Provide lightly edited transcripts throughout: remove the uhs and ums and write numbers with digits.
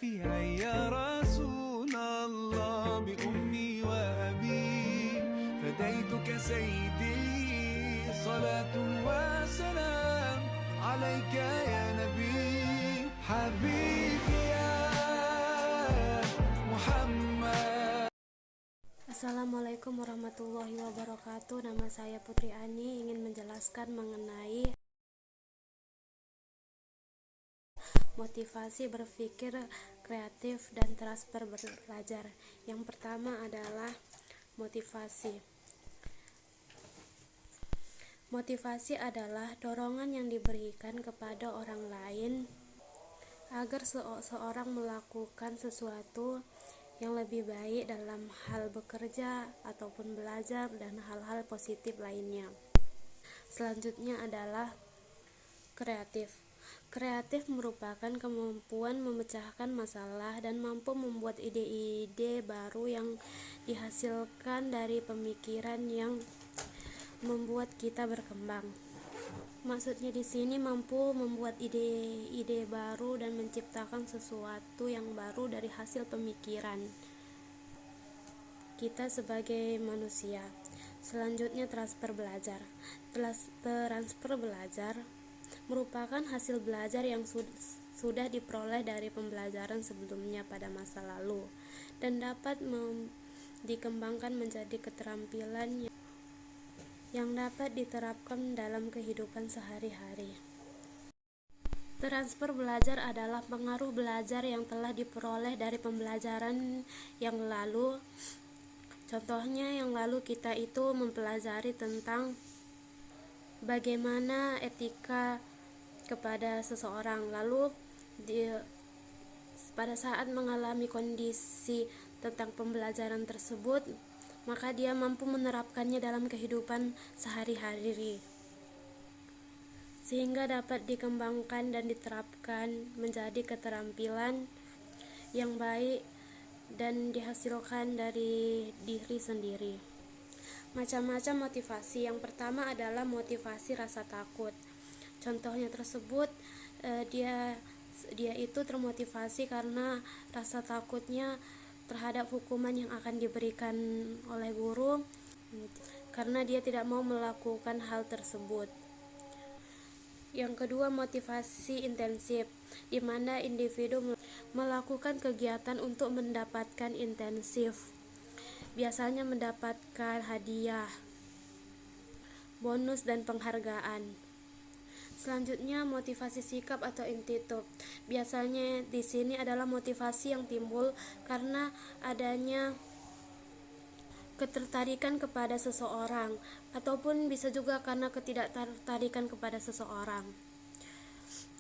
يا رسول الله بأمي وأبي فديتك سيدي صلاة وسلام عليك يا نبي حبيبي يا محمد. Assalamualaikum warahmatullahi wabarakatuh. Nama saya Putri Ani, ingin menjelaskan mengenai motivasi berpikir kreatif dan transfer belajar. Yang pertama adalah motivasi. Motivasi adalah dorongan yang diberikan kepada orang lain agar seorang melakukan sesuatu yang lebih baik dalam hal bekerja ataupun belajar dan hal-hal positif lainnya. Selanjutnya adalah kreatif. Kreatif merupakan kemampuan memecahkan masalah dan mampu membuat ide-ide baru yang dihasilkan dari pemikiran yang membuat kita berkembang. Maksudnya di sini mampu membuat ide-ide baru dan menciptakan sesuatu yang baru dari hasil pemikiran kita sebagai manusia. Selanjutnya transfer belajar. Transfer belajar merupakan hasil belajar yang sudah diperoleh dari pembelajaran sebelumnya pada masa lalu dan dapat dikembangkan menjadi keterampilan yang dapat diterapkan dalam kehidupan sehari-hari. Transfer belajar adalah pengaruh belajar yang telah diperoleh dari pembelajaran yang lalu. Contohnya yang lalu kita itu mempelajari tentang bagaimana etika kepada seseorang, lalu pada saat mengalami kondisi tentang pembelajaran tersebut, maka dia mampu menerapkannya dalam kehidupan sehari-hari sehingga dapat dikembangkan dan diterapkan menjadi keterampilan yang baik dan dihasilkan dari diri sendiri. Macam-macam motivasi. Yang pertama adalah motivasi rasa takut. Contohnya tersebut, dia itu termotivasi karena rasa takutnya terhadap hukuman yang akan diberikan oleh guru, karena dia tidak mau melakukan hal tersebut. Yang kedua, motivasi intensif, di mana individu melakukan kegiatan untuk mendapatkan intensif, biasanya mendapatkan hadiah, bonus, dan penghargaan. Selanjutnya, motivasi sikap atau attitude. Biasanya di sini adalah motivasi yang timbul karena adanya ketertarikan kepada seseorang, ataupun bisa juga karena ketidaktertarikan kepada seseorang.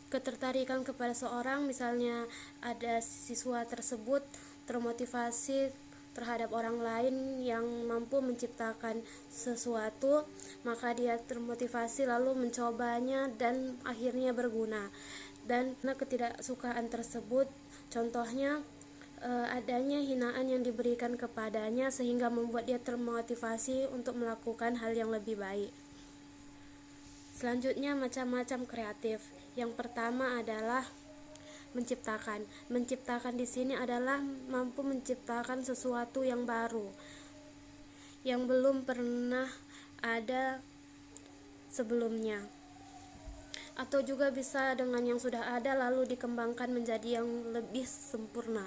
Ketertarikan kepada seseorang, misalnya ada siswa tersebut termotivasi terhadap orang lain yang mampu menciptakan sesuatu, maka dia termotivasi lalu mencobanya dan akhirnya berguna. Dan ketidaksukaan tersebut, contohnya adanya hinaan yang diberikan kepadanya sehingga membuat dia termotivasi untuk melakukan hal yang lebih baik. Selanjutnya, macam-macam kreatif. Yang pertama adalah menciptakan. Menciptakan di sini adalah mampu menciptakan sesuatu yang baru, yang belum pernah ada sebelumnya, atau juga bisa dengan yang sudah ada lalu dikembangkan menjadi yang lebih sempurna.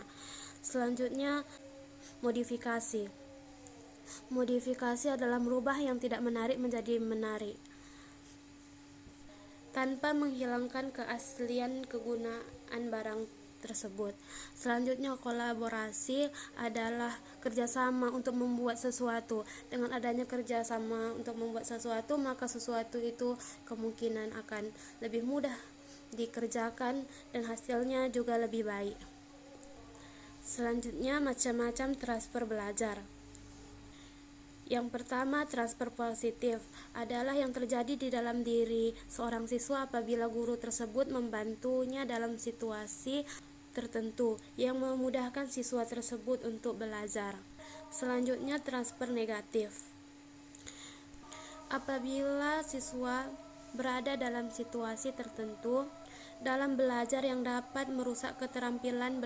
Selanjutnya, modifikasi. Modifikasi adalah merubah yang tidak menarik menjadi menarik, tanpa menghilangkan keaslian kegunaan barang tersebut. Selanjutnya, kolaborasi adalah kerjasama untuk membuat sesuatu. Dengan adanya kerjasama untuk membuat sesuatu, maka sesuatu itu kemungkinan akan lebih mudah dikerjakan dan hasilnya juga lebih baik. Selanjutnya, macam-macam transfer belajar. Yang pertama, transfer positif adalah yang terjadi di dalam diri seorang siswa apabila guru tersebut membantunya dalam situasi tertentu yang memudahkan siswa tersebut untuk belajar. Selanjutnya, transfer negatif. Apabila siswa berada dalam situasi tertentu dalam belajar yang dapat merusak keterampilan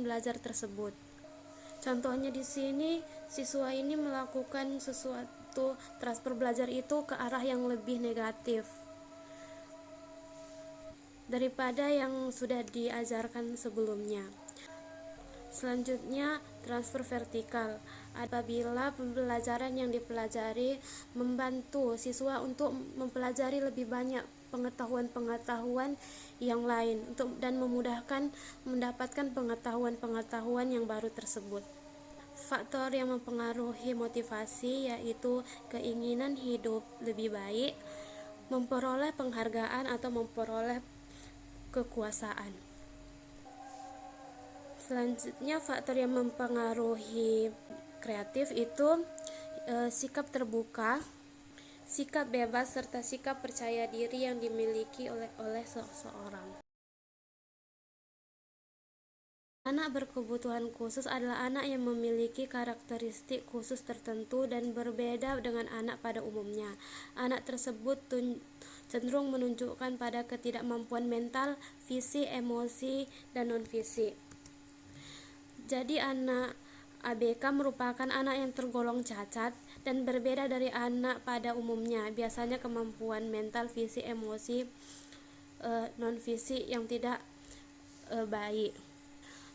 belajar tersebut. Contohnya di sini, siswa ini melakukan sesuatu transfer belajar itu ke arah yang lebih negatif daripada yang sudah diajarkan sebelumnya. Selanjutnya, transfer vertikal. Apabila pembelajaran yang dipelajari membantu siswa untuk mempelajari lebih banyak pengetahuan-pengetahuan yang lain dan memudahkan mendapatkan pengetahuan-pengetahuan yang baru tersebut. Faktor yang mempengaruhi motivasi yaitu keinginan hidup lebih baik, memperoleh penghargaan atau memperoleh kekuasaan. Selanjutnya, faktor yang mempengaruhi kreatif itu sikap terbuka, sikap bebas, serta sikap percaya diri yang dimiliki oleh seseorang. Anak berkebutuhan khusus adalah anak yang memiliki karakteristik khusus tertentu dan berbeda dengan anak pada umumnya. Anak tersebut cenderung menunjukkan pada ketidakmampuan mental, fisik, emosi, dan non-fisik. Jadi anak ABK merupakan anak yang tergolong cacat dan berbeda dari anak pada umumnya. Biasanya kemampuan mental, fisik, emosi, non-fisik yang tidak baik.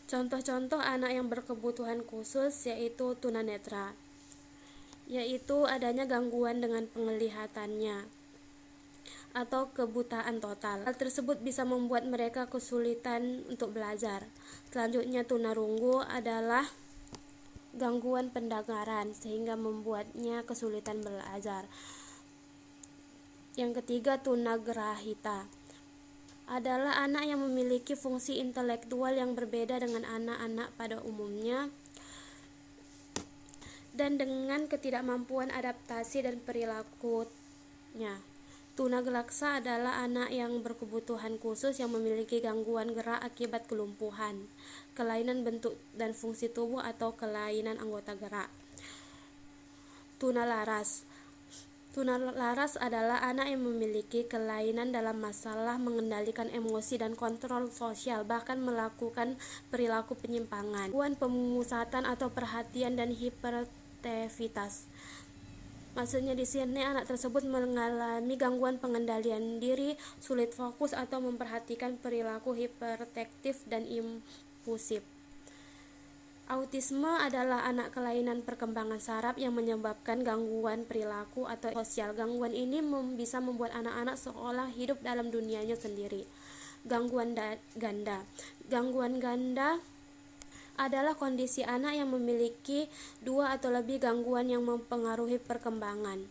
Contoh-contoh anak yang berkebutuhan khusus yaitu tunanetra, yaitu adanya gangguan dengan penglihatannya atau kebutaan total. Hal tersebut bisa membuat mereka kesulitan untuk belajar. Selanjutnya, tunarunggu adalah gangguan pendengaran sehingga membuatnya kesulitan belajar. Yang ketiga, tunagrahita adalah anak yang memiliki fungsi intelektual yang berbeda dengan anak-anak pada umumnya dan dengan ketidakmampuan adaptasi dan perilakunya. Tunaglaksa adalah anak yang berkebutuhan khusus yang memiliki gangguan gerak akibat kelumpuhan, kelainan bentuk dan fungsi tubuh atau kelainan anggota gerak. Tunalaras adalah anak yang memiliki kelainan dalam masalah mengendalikan emosi dan kontrol sosial, bahkan melakukan perilaku penyimpangan, gangguan pemusatan atau perhatian, dan hiperaktivitas. Maksudnya di sini anak tersebut mengalami gangguan pengendalian diri, sulit fokus atau memperhatikan, perilaku hiperaktif dan impulsif. Autisme adalah anak kelainan perkembangan saraf yang menyebabkan gangguan perilaku atau sosial. Gangguan ini bisa membuat anak-anak seolah hidup dalam dunianya sendiri. Gangguan ganda adalah kondisi anak yang memiliki 2 atau lebih gangguan yang mempengaruhi perkembangan.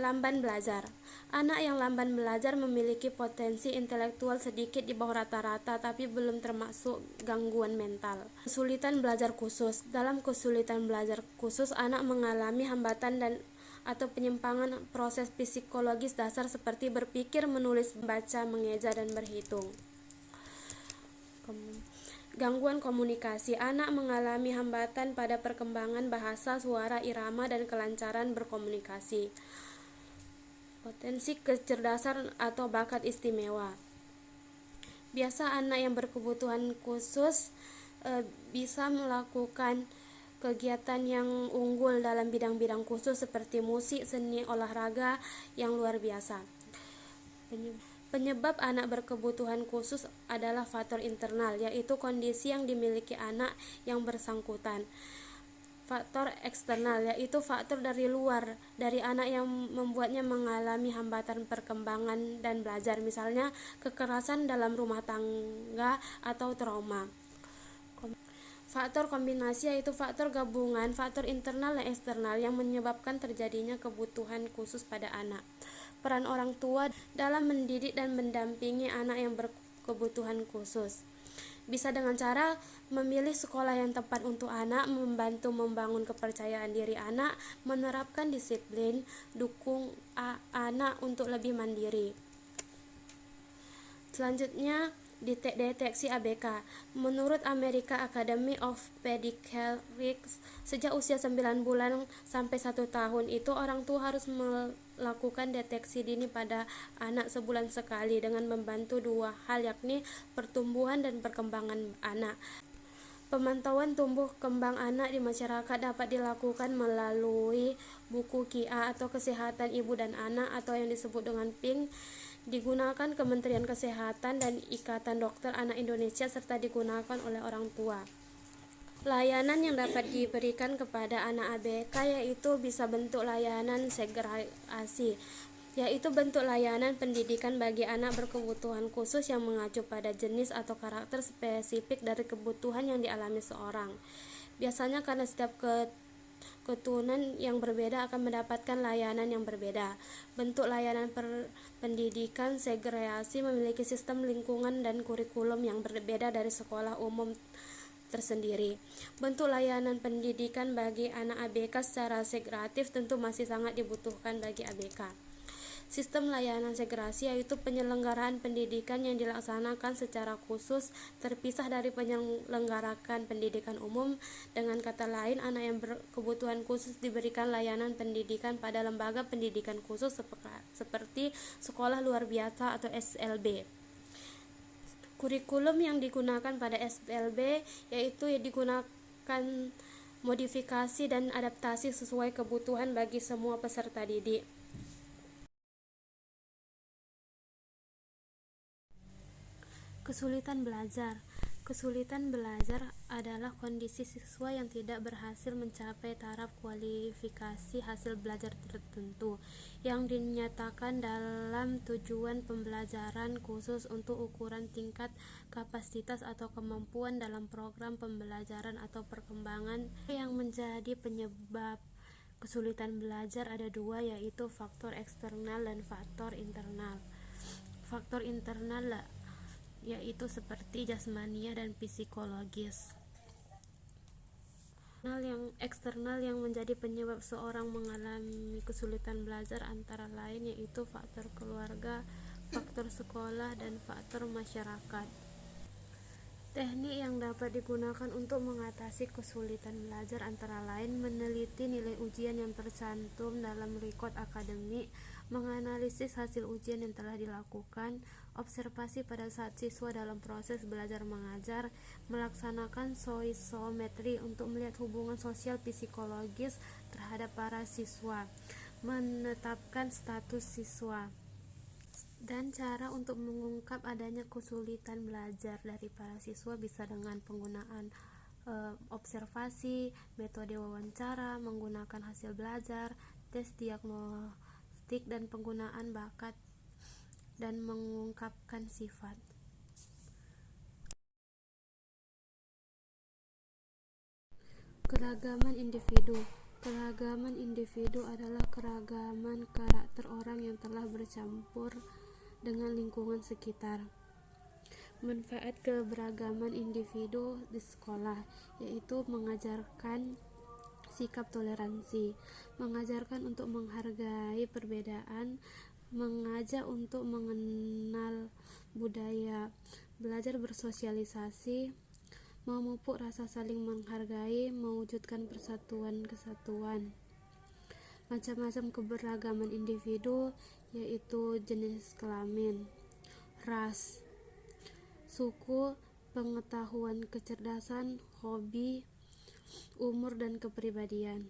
Lamban belajar. Anak yang lamban belajar memiliki potensi intelektual sedikit di bawah rata-rata tapi belum termasuk gangguan mental. Kesulitan belajar khusus. Dalam kesulitan belajar khusus, anak mengalami hambatan atau penyimpangan proses psikologis dasar seperti berpikir, menulis, membaca, mengeja, dan berhitung. Gangguan komunikasi. Anak mengalami hambatan pada perkembangan bahasa, suara, irama, dan kelancaran berkomunikasi. Potensi kecerdasan atau bakat istimewa. Biasa anak yang berkebutuhan khusus bisa melakukan kegiatan yang unggul dalam bidang-bidang khusus seperti musik, seni, olahraga yang luar biasa. Penyebab anak berkebutuhan khusus adalah faktor internal, yaitu kondisi yang dimiliki anak yang bersangkutan. Faktor eksternal, yaitu faktor dari luar dari anak yang membuatnya mengalami hambatan perkembangan dan belajar, misalnya kekerasan dalam rumah tangga atau trauma. Faktor kombinasi, yaitu faktor gabungan faktor internal dan eksternal yang menyebabkan terjadinya kebutuhan khusus pada anak. Peran orang tua dalam mendidik dan mendampingi anak yang berkebutuhan khusus bisa dengan cara memilih sekolah yang tepat untuk anak, membantu membangun kepercayaan diri anak, menerapkan disiplin, dukung anak untuk lebih mandiri. Selanjutnya, deteksi ABK. Menurut American Academy of Pediatrics, sejak usia 9 bulan sampai 1 tahun itu orang tua harus melakukan deteksi dini pada anak sebulan sekali dengan membantu dua hal, yakni pertumbuhan dan perkembangan anak. Pemantauan tumbuh kembang anak di masyarakat dapat dilakukan melalui buku KIA atau Kesehatan Ibu dan Anak atau yang disebut dengan PINK, digunakan Kementerian Kesehatan dan Ikatan Dokter Anak Indonesia serta digunakan oleh orang tua. Layanan yang dapat diberikan kepada anak ABK yaitu bisa bentuk layanan segregasi, yaitu bentuk layanan pendidikan bagi anak berkebutuhan khusus yang mengacu pada jenis atau karakter spesifik dari kebutuhan yang dialami seorang. Biasanya karena setiap keturunan yang berbeda akan mendapatkan layanan yang berbeda. Bentuk layanan pendidikan segregasi memiliki sistem lingkungan dan kurikulum yang berbeda dari sekolah umum tersendiri. Bentuk layanan pendidikan bagi anak ABK secara segregatif tentu masih sangat dibutuhkan bagi ABK. Sistem layanan segregasi yaitu penyelenggaraan pendidikan yang dilaksanakan secara khusus terpisah dari penyelenggarakan pendidikan umum. Dengan kata lain, anak yang berkebutuhan khusus diberikan layanan pendidikan pada lembaga pendidikan khusus seperti sekolah luar biasa atau SLB. Kurikulum yang digunakan pada SLB yaitu digunakan modifikasi dan adaptasi sesuai kebutuhan bagi semua peserta didik. Kesulitan belajar. Kesulitan belajar adalah kondisi siswa yang tidak berhasil mencapai taraf kualifikasi hasil belajar tertentu yang dinyatakan dalam tujuan pembelajaran khusus untuk ukuran tingkat kapasitas atau kemampuan dalam program pembelajaran atau perkembangan. Yang menjadi penyebab kesulitan belajar ada dua, yaitu faktor eksternal dan faktor internal. Faktor internal yaitu seperti jasmania dan psikologis. Yang eksternal yang menjadi penyebab seorang mengalami kesulitan belajar antara lain yaitu faktor keluarga, faktor sekolah, dan faktor masyarakat. Teknik yang dapat digunakan untuk mengatasi kesulitan belajar antara lain meneliti nilai ujian yang tercantum dalam rekod akademik, menganalisis hasil ujian yang telah dilakukan, observasi pada saat siswa dalam proses belajar mengajar, melaksanakan sosiometri untuk melihat hubungan sosial psikologis terhadap para siswa, menetapkan status siswa, dan cara untuk mengungkap adanya kesulitan belajar dari para siswa bisa dengan penggunaan observasi, metode wawancara, menggunakan hasil belajar, tes diagnostik, dan penggunaan bakat dan mengungkapkan sifat. Keragaman individu. Keragaman individu adalah keragaman karakter orang yang telah bercampur dengan lingkungan sekitar. Manfaat keberagaman individu di sekolah yaitu mengajarkan sikap toleransi, mengajarkan untuk menghargai perbedaan, mengajak untuk mengenal budaya, belajar bersosialisasi, memupuk rasa saling menghargai, mewujudkan persatuan kesatuan. Macam-macam keberagaman individu yaitu jenis kelamin, ras, suku, pengetahuan, kecerdasan, hobi, umur, dan kepribadian.